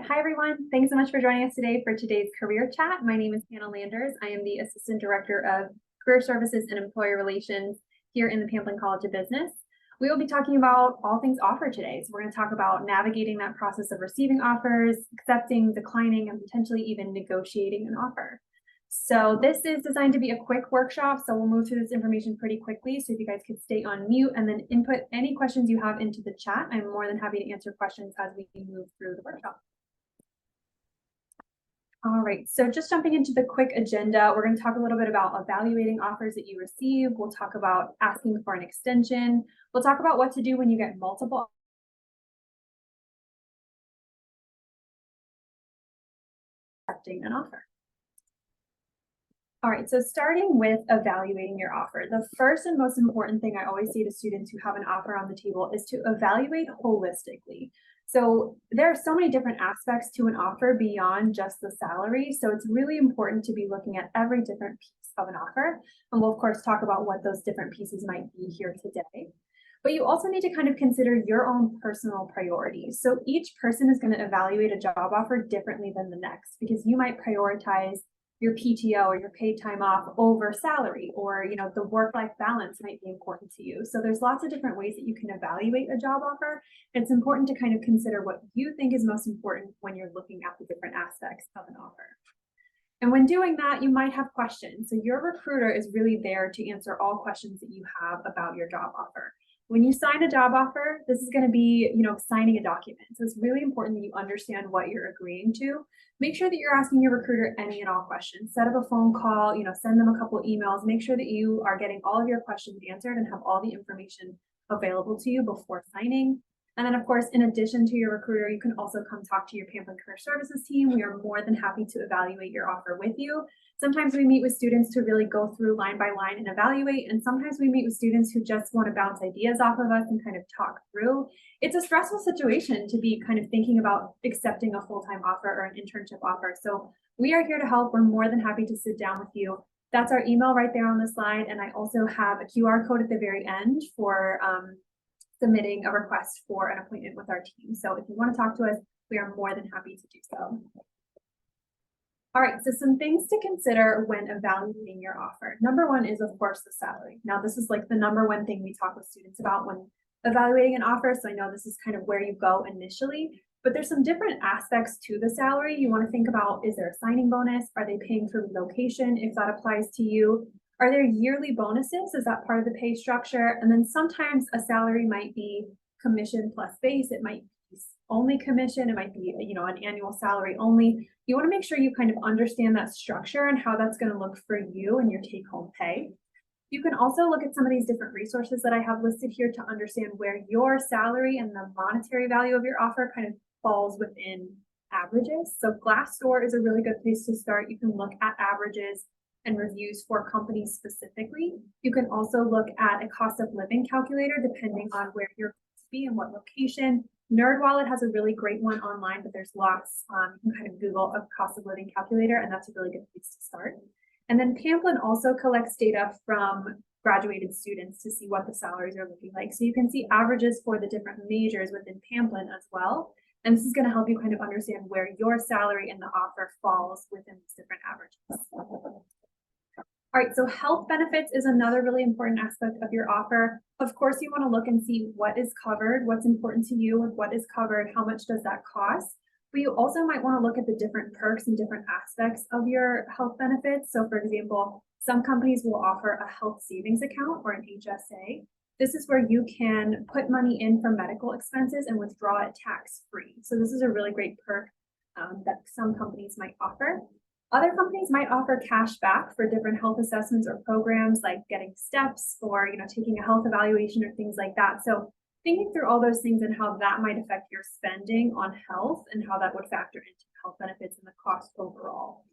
Hi everyone. Thanks so much for joining us today for today's career chat. My name is Hannah Landers. I am the Assistant Director of Career Services and Employer Relations here in the Pamplin College of Business. We will be talking about all things offer today. So we're going to talk about navigating that process of receiving offers, accepting, declining, and potentially even negotiating an offer. So this is designed to be a quick workshop, so we'll move through this information pretty quickly. So if you guys could stay on mute and then input any questions you have into the chat, I'm more than happy to answer questions as we move through the workshop. All right, so just jumping into the quick agenda, we're going to talk a little bit about evaluating offers that you receive. We'll talk about asking for an extension. We'll talk about what to do when you get multiple accepting an offer. All right, so starting with evaluating your offer, the first and most important thing I always say to students who have an offer on the table is to evaluate holistically. So there are so many different aspects to an offer beyond just the salary. So it's really important to be looking at every different piece of an offer. And we'll of course talk about what those different pieces might be here today. But you also need to kind of consider your own personal priorities. So each person is going to evaluate a job offer differently than the next, because you might prioritize your PTO or your paid time off over salary, or the work-life balance might be important to you. So there's lots of different ways that you can evaluate a job offer. It's important to kind of consider what you think is most important when you're looking at the different aspects of an offer. And when doing that, you might have questions. So your recruiter is really there to answer all questions that you have about your job offer. When you sign a job offer, this is going to be, signing a document. So it's really important that you understand what you're agreeing to. Make sure that you're asking your recruiter any and all questions. Set up a phone call, send them a couple emails. Make sure that you are getting all of your questions answered and have all the information available to you before signing. And then, of course, in addition to your recruiter, you can also come talk to your Pamplin Career Services team. We are more than happy to evaluate your offer with you. Sometimes we meet with students to really go through line by line and evaluate. And sometimes we meet with students who just want to bounce ideas off of us and kind of talk through. It's a stressful situation to be kind of thinking about accepting a full-time offer or an internship offer. So we are here to help. We're more than happy to sit down with you. That's our email right there on the slide. And I also have a QR code at the very end for submitting a request for an appointment with our team. So if you want to talk to us, we are more than happy to do so. All right, so some things to consider when evaluating your offer. Number one is, of course, the salary. Now, this is like the number one thing we talk with students about when evaluating an offer. So I know this is kind of where you go initially, but there's some different aspects to the salary. You want to think about, is there a signing bonus? Are they paying for relocation if that applies to you? Are there yearly bonuses? Is that part of the pay structure? And then sometimes a salary might be commission plus base. It might be only commission. It might be, an annual salary only. You want to make sure you kind of understand that structure and how that's going to look for you and your take-home pay. You can also look at some of these different resources that I have listed here to understand where your salary and the monetary value of your offer kind of falls within averages. So Glassdoor is a really good place to start. You can look at averages and reviews for companies specifically. You can also look at a cost of living calculator depending on where you're going to be and what location. NerdWallet has a really great one online, but there's lots. You can kind of Google a cost of living calculator, and that's a really good place to start. And then Pamplin also collects data from graduated students to see what the salaries are looking like. So you can see averages for the different majors within Pamplin as well. And this is going to help you kind of understand where your salary and the offer falls within these different averages. All right, so health benefits is another really important aspect of your offer. Of course, you want to look and see what is covered, what's important to you, what is covered, how much does that cost. But you also might want to look at the different perks and different aspects of your health benefits. So for example, some companies will offer a health savings account or an HSA. This is where you can put money in for medical expenses and withdraw it tax-free. So this is a really great perk that some companies might offer. Other companies might offer cash back for different health assessments or programs like getting steps or taking a health evaluation or things like that. So thinking through all those things and how that might affect your spending on health and how that would factor into health benefits and the cost overall.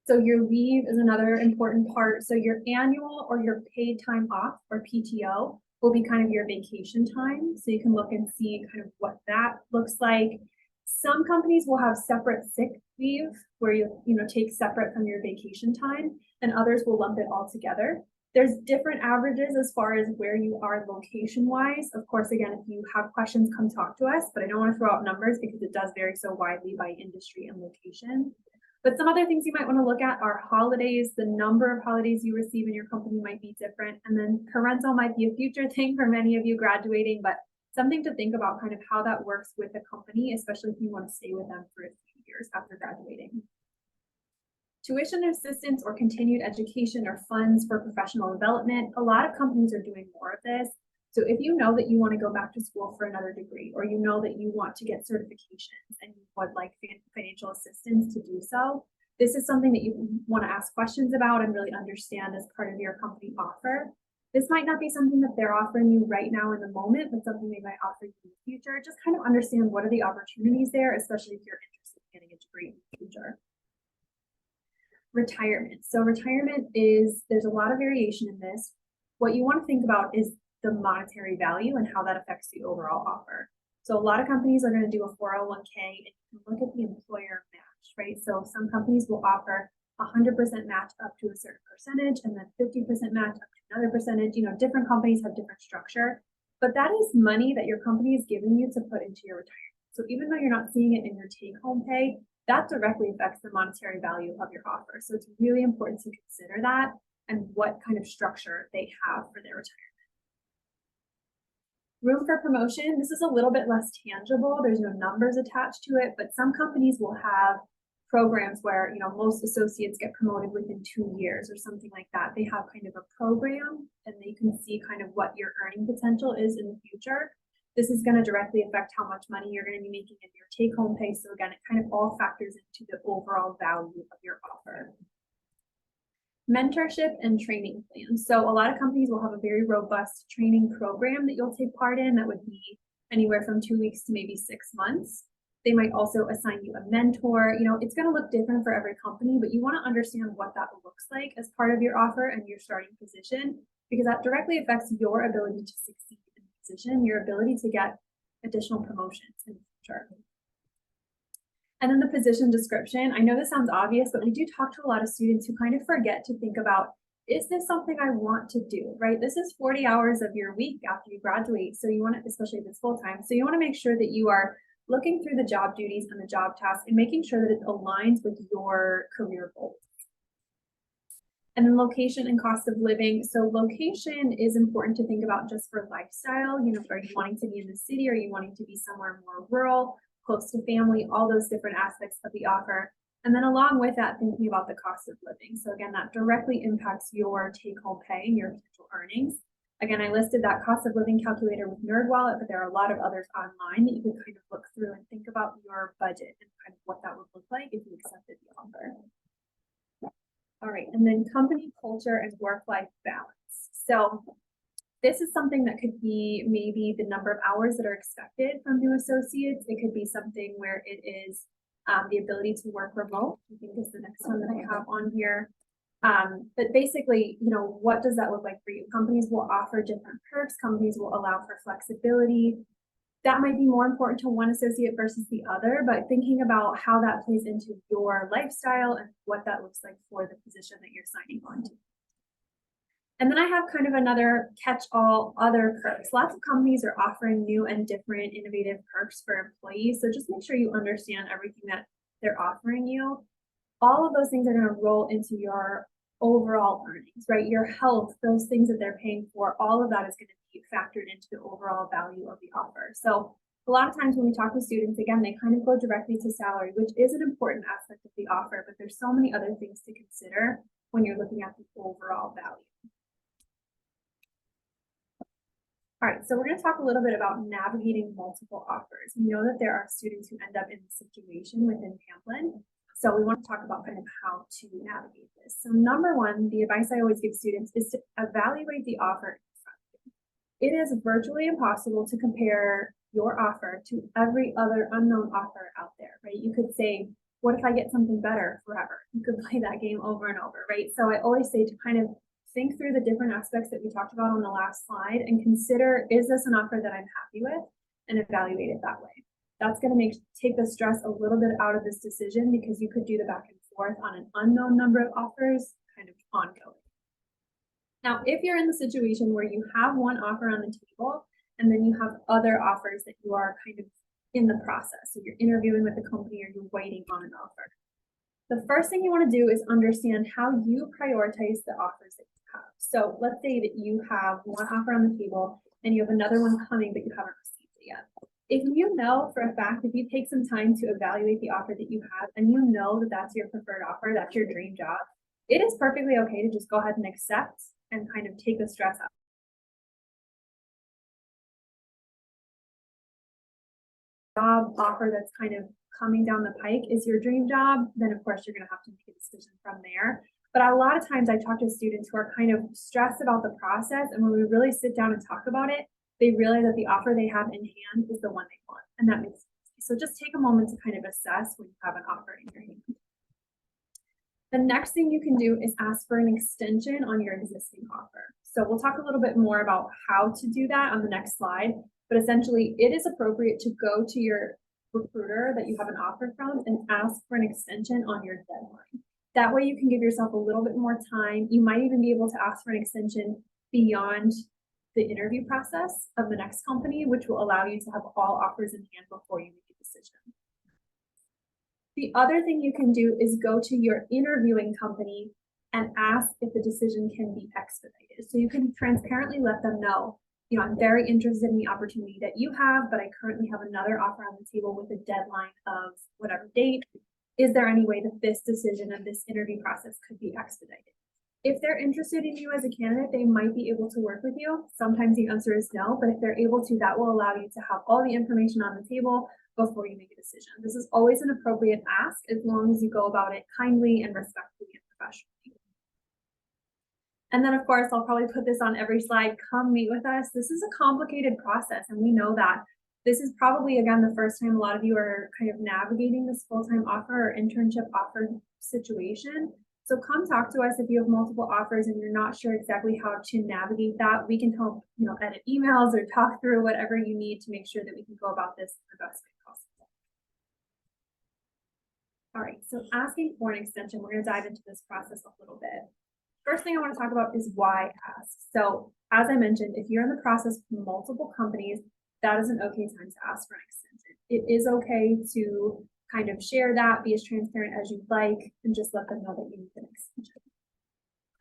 So your leave is another important part. So your annual or your paid time off or PTO will be kind of your vacation time. So you can look and see kind of what that looks like. Some companies will have separate sick leave where you take separate from your vacation time, and others will lump it all together. There's different averages as far as where you are location-wise. Of course, again, if you have questions, come talk to us, but I don't want to throw out numbers because it does vary so widely by industry and location. But some other things you might want to look at are holidays. The number of holidays you receive in your company might be different. And then parental might be a future thing for many of you graduating, but something to think about kind of how that works with a company, especially if you want to stay with them for a few years after graduating. Tuition assistance or continued education or funds for professional development. A lot of companies are doing more of this. So if you know that you want to go back to school for another degree, or you know that you want to get certifications and you would like financial assistance to do so, this is something that you want to ask questions about and really understand as part of your company offer. This might not be something that they're offering you right now in the moment, but something they might offer you in the future. Just kind of understand what are the opportunities there, especially if you're interested in getting a degree in the future. Retirement. So retirement is, there's a lot of variation in this. What you want to think about is the monetary value and how that affects the overall offer. So a lot of companies are going to do a 401k, and you can look at the employer match, right? So some companies will offer 100% match up to a certain percentage, and then 50% match up to another percentage. You know, different companies have different structure, but that is money that your company is giving you to put into your retirement. So even though you're not seeing it in your take-home pay, that directly affects the monetary value of your offer. So it's really important to consider that and what kind of structure they have for their retirement. Room for promotion. This is a little bit less tangible. There's no numbers attached to it, but some companies will have programs where, you know, most associates get promoted within 2 years or something like that. They have kind of a program and they can see kind of what your earning potential is in the future. This is going to directly affect how much money you're going to be making in your take-home pay. So again, it kind of all factors into the overall value of your offer. Mentorship and training plans. So a lot of companies will have a very robust training program that you'll take part in that would be anywhere from 2 weeks to maybe 6 months. They might also assign you a mentor. You know, it's going to look different for every company, but you want to understand what that looks like as part of your offer and your starting position, because that directly affects your ability to succeed in the position, your ability to get additional promotions in the future. And then the position description. I know this sounds obvious, but we do talk to a lot of students who kind of forget to think about, is this something I want to do, right? This is 40 hours of your week after you graduate. So you want to, especially if it's full-time, so you want to make sure that you are looking through the job duties and the job tasks and making sure that it aligns with your career goals. And then location and cost of living. So location is important to think about just for lifestyle. You know, are you wanting to be in the city? Are you wanting to be somewhere more rural, close to family, all those different aspects of the offer. And then along with that, thinking about the cost of living. So again, that directly impacts your take-home pay and your potential earnings. Again, I listed that cost of living calculator with NerdWallet, but there are a lot of others online that you can kind of look through and think about your budget and kind of what that would look like if you accepted the offer. All right, and then company culture and work-life balance. So this is something that could be maybe the number of hours that are expected from new associates. It could be something where it is the ability to work remote. I think is the next one that I have on here. But basically, you know, what does that look like for you? Companies will offer different perks. Companies will allow for flexibility. That might be more important to one associate versus the other, but thinking about how that plays into your lifestyle and what that looks like for the position that you're signing on to. And then I have kind of another catch-all other perks. Lots of companies are offering new and different innovative perks for employees. So just make sure you understand everything that they're offering you. All of those things are going to roll into your overall earnings, right? Your health, those things that they're paying for, all of that is going to be factored into the overall value of the offer. So a lot of times when we talk with students, again, they kind of go directly to salary, which is an important aspect of the offer, but there's so many other things to consider when you're looking at the overall value. All right, so we're going to talk a little bit about navigating multiple offers. We know that there are students who end up in this situation within Pamplin, so we want to talk about kind of how to navigate this. So number one, the advice I always give students is to evaluate the offer in front of you. It is virtually impossible to compare your offer to every other unknown offer out there, right? You could say, what if I get something better forever? You could play that game over and over, right? So I always say to kind of think through the different aspects that we talked about on the last slide and consider, is this an offer that I'm happy with, and evaluate it that way. That's going to take the stress a little bit out of this decision, because you could do the back and forth on an unknown number of offers kind of ongoing. Now, if you're in the situation where you have one offer on the table and then you have other offers that you are kind of in the process, so you're interviewing with the company or you're waiting on an offer, the first thing you want to do is understand how you prioritize the offers that you have. So let's say that you have one offer on the table and you have another one coming, but you haven't received it yet. If you know for a fact, if you take some time to evaluate the offer that you have and you know that that's your preferred offer, that's your dream job, it is perfectly okay to just go ahead and accept and kind of take the stress out. Job offer that's kind of coming down the pike is your dream job, then of course you're going to have to make a decision from there. But a lot of times I talk to students who are kind of stressed about the process, and when we really sit down and talk about it, they realize that the offer they have in hand is the one they want, and that makes sense. So just take a moment to kind of assess when you have an offer in your hand. The next thing you can do is ask for an extension on your existing offer. So we'll talk a little bit more about how to do that on the next slide, but essentially it is appropriate to go to your recruiter that you have an offer from and ask for an extension on your deadline. That way you can give yourself a little bit more time. You might even be able to ask for an extension beyond the interview process of the next company, which will allow you to have all offers in hand before you make a decision. The other thing you can do is go to your interviewing company and ask if the decision can be expedited. So you can transparently let them know, you know, I'm very interested in the opportunity that you have, but I currently have another offer on the table with a deadline of whatever date. Is there any way that this decision and this interview process could be expedited? If they're interested in you as a candidate, they might be able to work with you. Sometimes the answer is no, but if they're able to, that will allow you to have all the information on the table before you make a decision. This is always an appropriate ask as long as you go about it kindly and respectfully and professionally. And then of course, I'll probably put this on every slide, come meet with us. This is a complicated process, and we know that. This is probably, again, the first time a lot of you are kind of navigating this full-time offer or internship offer situation. So come talk to us if you have multiple offers and you're not sure exactly how to navigate that. We can help, you know, edit emails or talk through whatever you need to make sure that we can go about this the best way possible. All right, so asking for an extension, we're going to dive into this process a little bit. First thing I want to talk about is why ask. So as I mentioned, if you're in the process with multiple companies, that is an okay time to ask for an extension. It is okay to kind of share that, be as transparent as you'd like, and just let them know that you need an extension.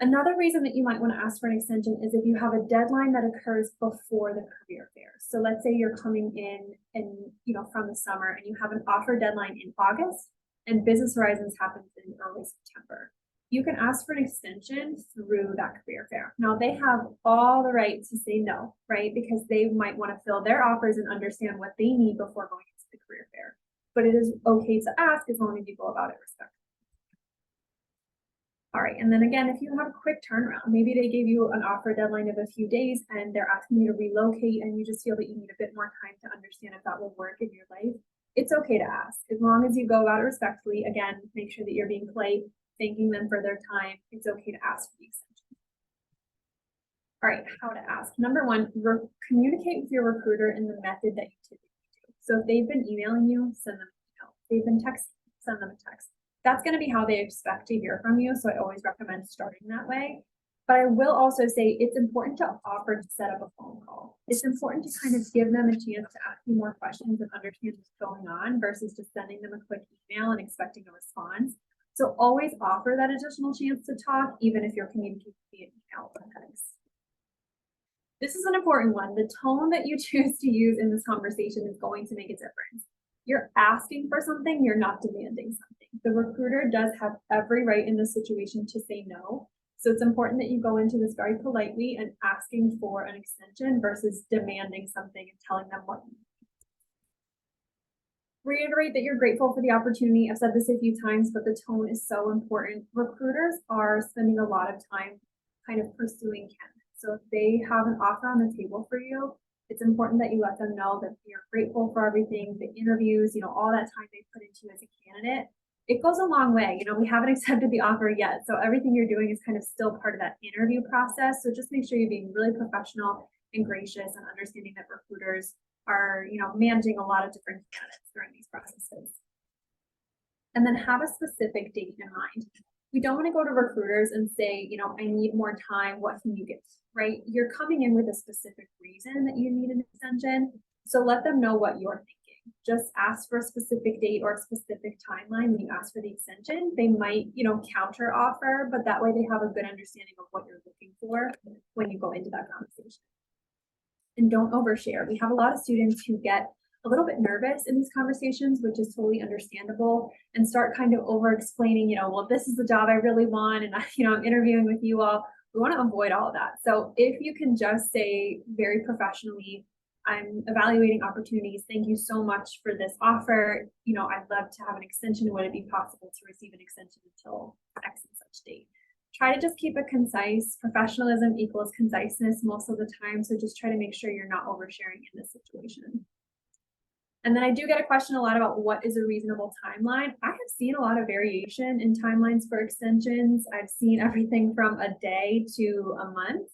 Another reason that you might want to ask for an extension is if you have a deadline that occurs before the career fair. So let's say you're coming in and, you know, from the summer and you have an offer deadline in August and Business Horizons happens in early September. You can ask for an extension through that career fair. Now, they have all the right to say no, right? Because they might want to fill their offers and understand what they need before going into the career fair. But it is okay to ask as long as you go about it respectfully. All right, and then again, if you have a quick turnaround, maybe they gave you an offer deadline of a few days and they're asking you to relocate and you just feel that you need a bit more time to understand if that will work in your life, it's okay to ask. As long as you go about it respectfully, again, make sure that you're being polite, thanking them for their time. It's okay to ask for the extension. All right, how to ask. Number one, communicate with your recruiter in the method that you typically do. So if they've been emailing you, send them an email. If they've been texting, send them a text. That's going to be how they expect to hear from you. So I always recommend starting that way. But I will also say it's important to offer to set up a phone call. It's important to kind of give them a chance to ask you more questions and understand what's going on versus just sending them a quick email and expecting a response. So always offer that additional chance to talk, even if you're communicating via email or text. This is an important one. The tone that you choose to use in this conversation is going to make a difference. You're asking for something, you're not demanding something. The recruiter does have every right in this situation to say no. So it's important that you go into this very politely and asking for an extension versus demanding something and telling them what you need. Reiterate that you're grateful for the opportunity. I've said this a few times, but the tone is so important. Recruiters are spending a lot of time kind of pursuing candidates. So if they have an offer on the table for you, it's important that you let them know that you're grateful for everything, the interviews, you know, all that time they put into you as a candidate. It goes a long way. You know, we haven't accepted the offer yet. So everything you're doing is kind of still part of that interview process. So just make sure you're being really professional and gracious and understanding that recruiters are, you know, managing a lot of different candidates during these processes. And then have a specific date in mind. We don't want to go to recruiters and say, I need more time. What can you give? Right? You're coming in with a specific reason that you need an extension. So let them know what you're thinking. Just ask for a specific date or a specific timeline when you ask for the extension. They might, counter offer, but that way they have a good understanding of what you're looking for when you go into that conversation. And don't overshare. We have a lot of students who get a little bit nervous in these conversations, which is totally understandable, and start kind of over explaining, well, this is the job I really want, and I'm interviewing with you all. We want to avoid all of that. So if you can just say very professionally, I'm evaluating opportunities. Thank you so much for this offer. I'd love to have an extension. Would it be possible to receive an extension until X and such date? Try to just keep it concise. Professionalism equals conciseness most of the time. So just try to make sure you're not oversharing in this situation. And then I do get a question a lot about what is a reasonable timeline. I have seen a lot of variation in timelines for extensions. I've seen everything from a day to a month.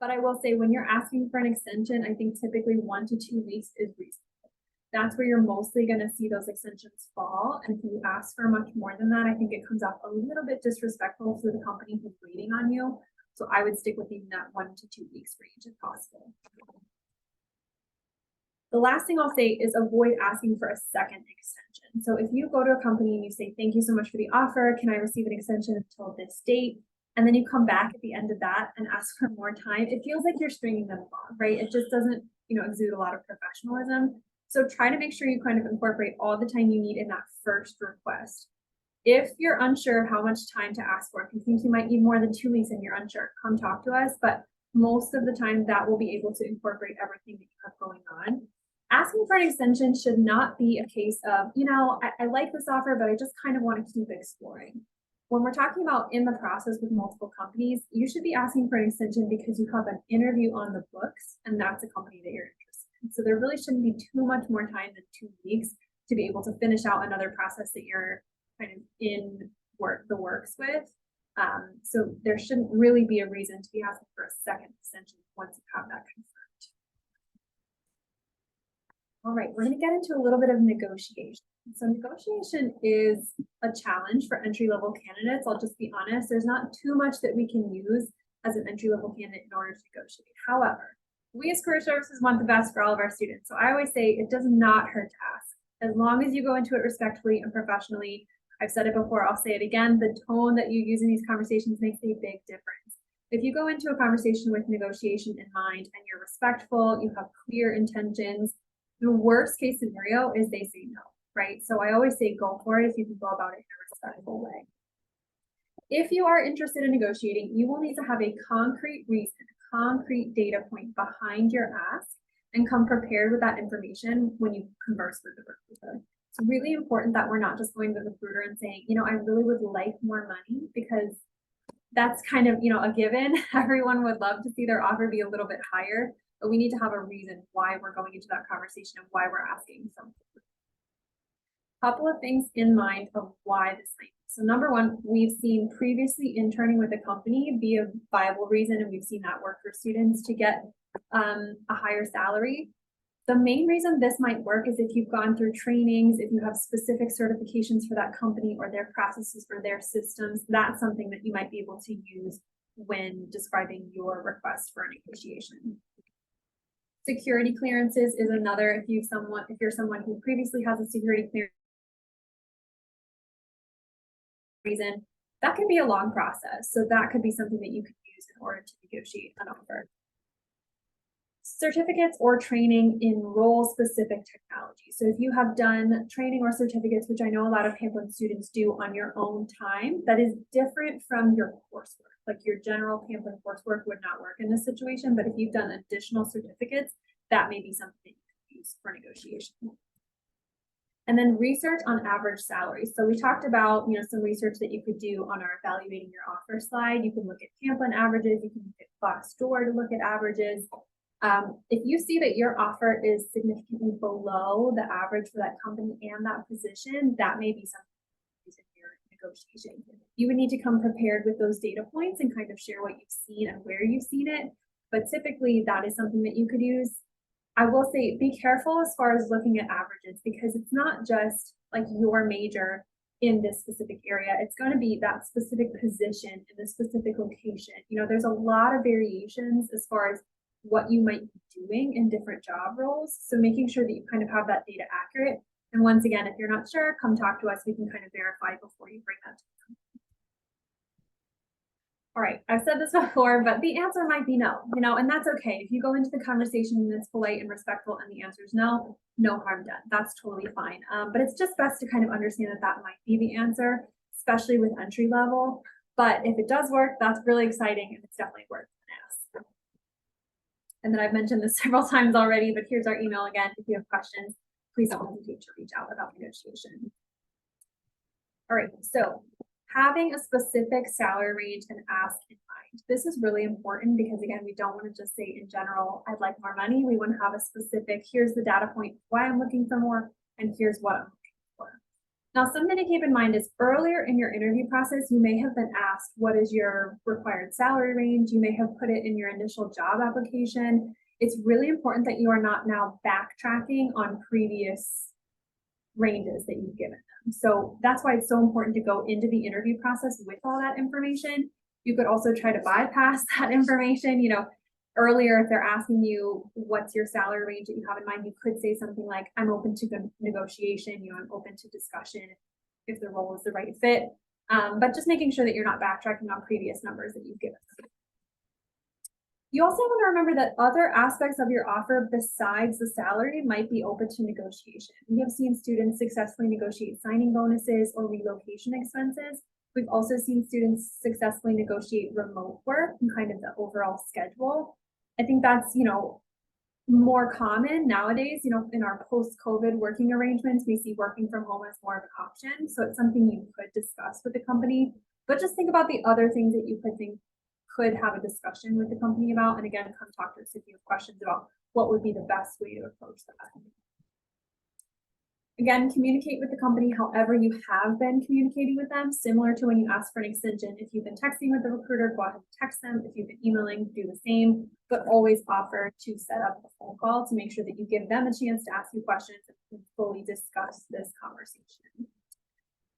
But I will say when you're asking for an extension, I think typically 1 to 2 weeks is reasonable. That's where you're mostly going to see those extensions fall. And if you ask for much more than that, I think it comes off a little bit disrespectful to the company who's waiting on you. So I would stick within that 1 to 2 weeks range if possible. The last thing I'll say is avoid asking for a second extension. So if you go to a company and you say, thank you so much for the offer, can I receive an extension until this date? And then you come back at the end of that and ask for more time, it feels like you're stringing them along, right? It just doesn't, exude a lot of professionalism. So try to make sure you kind of incorporate all the time you need in that first request. If you're unsure of how much time to ask for, if you think you might need more than 2 weeks and you're unsure, come talk to us. But most of the time that will be able to incorporate everything that you have going on. Asking for an extension should not be a case of, I like this offer, but I just kind of want to keep exploring. When we're talking about in the process with multiple companies, you should be asking for an extension because you have an interview on the books and that's a company that you're interested in. So there really shouldn't be too much more time than 2 weeks to be able to finish out another process that you're kind of in the works with. So there shouldn't really be a reason to be asking for a second extension once you have that confirmed. All right, we're going to get into a little bit of negotiation. So negotiation is a challenge for entry-level candidates. I'll just be honest, there's not too much that we can use as an entry-level candidate in order to negotiate. However, we as Career Services want the best for all of our students. So I always say it does not hurt to ask. As long as you go into it respectfully and professionally. I've said it before, I'll say it again, the tone that you use in these conversations makes a big difference. If you go into a conversation with negotiation in mind and you're respectful, you have clear intentions, the worst case scenario is they say no, right? So I always say go for it if you can go about it in a respectful way. If you are interested in negotiating, you will need to have a concrete reason, a concrete data point behind your ask and come prepared with that information when you converse with the recruiter. It's really important that we're not just going to the recruiter and saying, I really would like more money, because that's kind of, a given. Everyone would love to see their offer be a little bit higher, but we need to have a reason why we're going into that conversation and why we're asking something. Couple of things in mind of why this might be. So number one, we've seen previously interning with a company be a viable reason, and we've seen that work for students to get a higher salary. The main reason this might work is if you've gone through trainings, if you have specific certifications for that company or their processes or their systems, that's something that you might be able to use when describing your request for a negotiation. Security clearances is another. If you're someone who previously has a security clearance reason, that can be a long process. So that could be something that you could use in order to negotiate an offer. Certificates or training in role-specific technology. So if you have done training or certificates, which I know a lot of Pamplin students do on your own time, that is different from your coursework. Like your general Pamplin coursework would not work in this situation, but if you've done additional certificates, that may be something that you can use for negotiation. And then research on average salaries. So we talked about, some research that you could do on our evaluating your offer slide. You can look at Pamplin averages, you can look at Glassdoor to look at averages. If you see that your offer is significantly below the average for that company and that position, that may be something to use in your negotiation. You would need to come prepared with those data points and kind of share what you've seen and where you've seen it. But typically that is something that you could use. I will say be careful as far as looking at averages, because it's not just like your major in this specific area. It's going to be that specific position in the specific location. You know, there's a lot of variations as far as what you might be doing in different job roles. So making sure that you kind of have that data accurate. And once again, if you're not sure, come talk to us. We can kind of verify before you bring that to them. All right, I've said this before, but the answer might be no, you know, and that's okay. If you go into the conversation and it's polite and respectful and the answer is no, no harm done. That's totally fine. But it's just best to kind of understand that that might be the answer, especially with entry level. But if it does work, that's really exciting and it's definitely worth an ask. And then I've mentioned this several times already, but here's our email again. If you have questions, please don't hesitate to reach out about negotiation. All right, so having a specific salary range and ask in mind. This is really important because, again, we don't want to just say in general, I'd like more money. We want to have a specific, here's the data point, why I'm looking for more, and here's what I'm looking for. Now, something to keep in mind is earlier in your interview process, you may have been asked, what is your required salary range? You may have put it in your initial job application. It's really important that you are not now backtracking on previous ranges that you've given them. So that's why it's so important to go into the interview process with all that information. You could also try to bypass that information. You know, earlier, if they're asking you what's your salary range that you have in mind, you could say something like, I'm open to negotiation, you know, I'm open to discussion if the role is the right fit. But just making sure that you're not backtracking on previous numbers that you've given them. You also want to remember that other aspects of your offer besides the salary might be open to negotiation. We have seen students successfully negotiate signing bonuses or relocation expenses. We've also seen students successfully negotiate remote work and kind of the overall schedule. I think that's, you know, more common nowadays. You know, in our post-COVID working arrangements, we see working from home as more of an option. So it's something you could discuss with the company, but just think about the other things that you could have a discussion with the company about. And again, come talk to us if you have questions about what would be the best way to approach that. Again, communicate with the company however you have been communicating with them, similar to when you ask for an extension. If you've been texting with the recruiter, go ahead and text them. If you've been emailing, do the same, but always offer to set up a phone call to make sure that you give them a chance to ask you questions and fully discuss this conversation.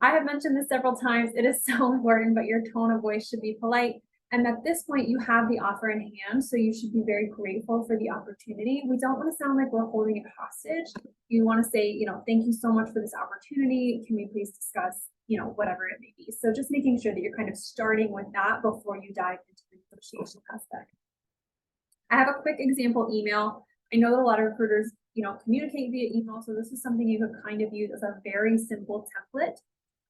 I have mentioned this several times. It is so important, but your tone of voice should be polite. And at this point, you have the offer in hand, so you should be very grateful for the opportunity. We don't want to sound like we're holding it hostage. You want to say, you know, thank you so much for this opportunity. Can we please discuss, you know, whatever it may be. So just making sure that you're kind of starting with that before you dive into the negotiation aspect. I have a quick example email. I know that a lot of recruiters, you know, communicate via email, so this is something you could kind of use as a very simple template.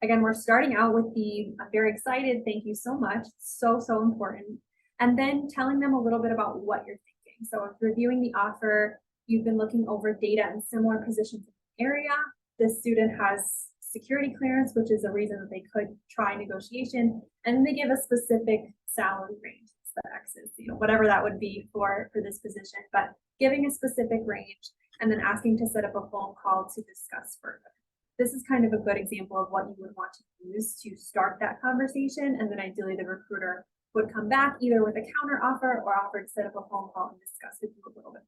Again, we're starting out with I'm very excited, thank you so much, so important. And then telling them a little bit about what you're thinking. So if reviewing the offer, you've been looking over data in similar positions in the area, this student has security clearance, which is a reason that they could try negotiation, and then they give a specific salary range, the X's, you know, whatever that would be for this position, but giving a specific range and then asking to set up a phone call to discuss further. This is kind of a good example of what you would want to use to start that conversation. And then ideally the recruiter would come back either with a counter offer or offer to set up a phone call and discuss with you a little bit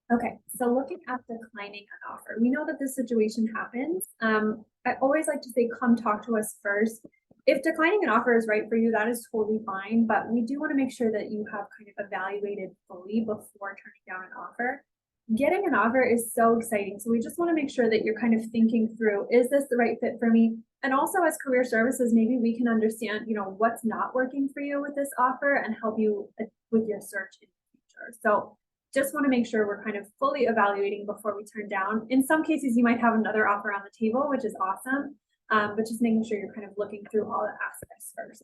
further. Okay, so looking at declining an offer, we know that this situation happens. I always like to say, come talk to us first. If declining an offer is right for you, that is totally fine, but we do want to make sure that you have kind of evaluated fully before turning down an offer. Getting an offer is so exciting. So we just want to make sure that you're kind of thinking through, is this the right fit for me? And also as career services, maybe we can understand, you know, what's not working for you with this offer and help you with your search in the future. So just want to make sure we're kind of fully evaluating before we turn down. In some cases, you might have another offer on the table, which is awesome, but just making sure you're kind of looking through all the aspects first.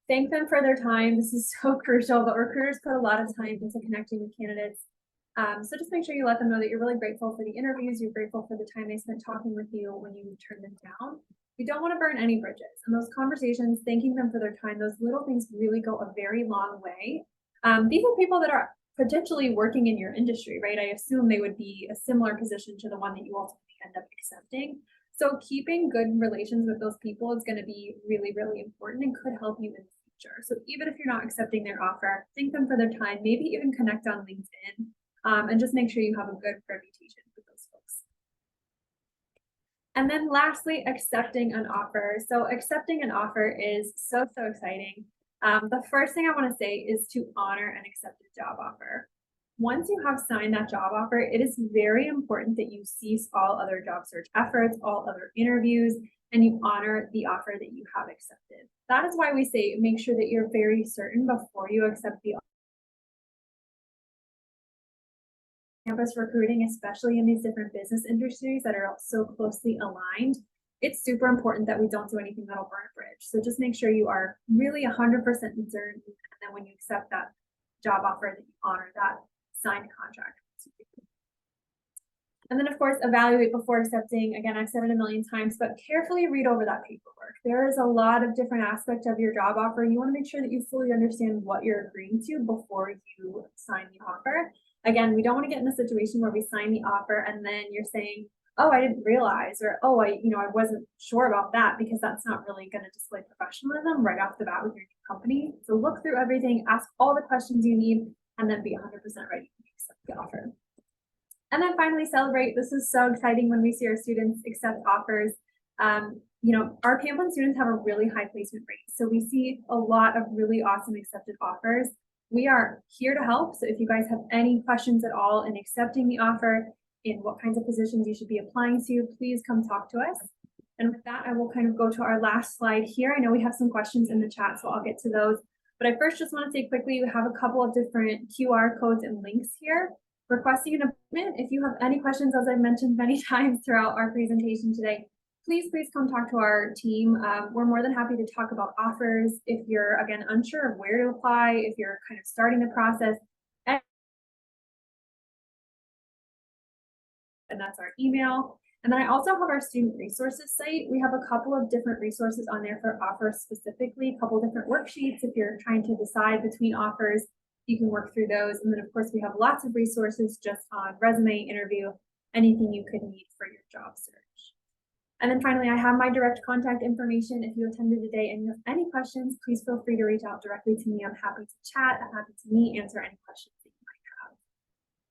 Thank them for their time. This is so crucial, but recruiters put a lot of time into connecting with candidates. So just make sure you let them know that you're really grateful for the interviews, you're grateful for the time they spent talking with you when you turn them down. We don't want to burn any bridges. And those conversations, thanking them for their time, those little things really go a very long way. These are people that are potentially working in your industry, right? I assume they would be a similar position to the one that you ultimately end up accepting. So keeping good relations with those people is going to be really, really important and could help you in the future. So even if you're not accepting their offer, thank them for their time, maybe even connect on LinkedIn. And just make sure you have a good reputation with those folks. And then lastly, accepting an offer. So accepting an offer is so exciting. The first thing I want to say is to honor an accepted job offer. Once you have signed that job offer, it is very important that you cease all other job search efforts, all other interviews, and you honor the offer that you have accepted. That is why we say make sure that you're very certain before you accept the campus recruiting, especially in these different business industries that are so closely aligned. It's super important that we don't do anything that'll burn a bridge. So just make sure you are really 100% certain, and then when you accept that job offer, that you honor that signed contract. And then of course, evaluate before accepting. Again, I've said it a million times, but carefully read over that paperwork. There is a lot of different aspects of your job offer. You want to make sure that you fully understand what you're agreeing to before you sign the offer. Again, we don't want to get in a situation where we sign the offer and then you're saying, oh, I didn't realize, or oh, I wasn't sure about that, because that's not really going to display professionalism right off the bat with your new company. So look through everything, ask all the questions you need, and then be 100% ready to accept the offer. And then finally, celebrate. This is so exciting when we see our students accept offers. Our Pamplin students have a really high placement rate. So we see a lot of really awesome accepted offers. We are here to help. So if you guys have any questions at all in accepting the offer, in what kinds of positions you should be applying to, please come talk to us. And with that, I will kind of go to our last slide here. I know we have some questions in the chat, so I'll get to those. But I first just want to say quickly, we have a couple of different QR codes and links here. Requesting an appointment. If you have any questions, as I've mentioned many times throughout our presentation today, please come talk to our team. We're more than happy to talk about offers. If you're, again, unsure of where to apply, if you're kind of starting the process, and that's our email. And then I also have our student resources site. We have a couple of different resources on there for offers specifically, a couple of different worksheets. If you're trying to decide between offers, you can work through those. And then of course we have lots of resources just on resume, interview, anything you could need for your job search. And then finally, I have my direct contact information. If you attended today and you have any questions, please feel free to reach out directly to me. I'm happy to chat. I'm happy to meet, answer any questions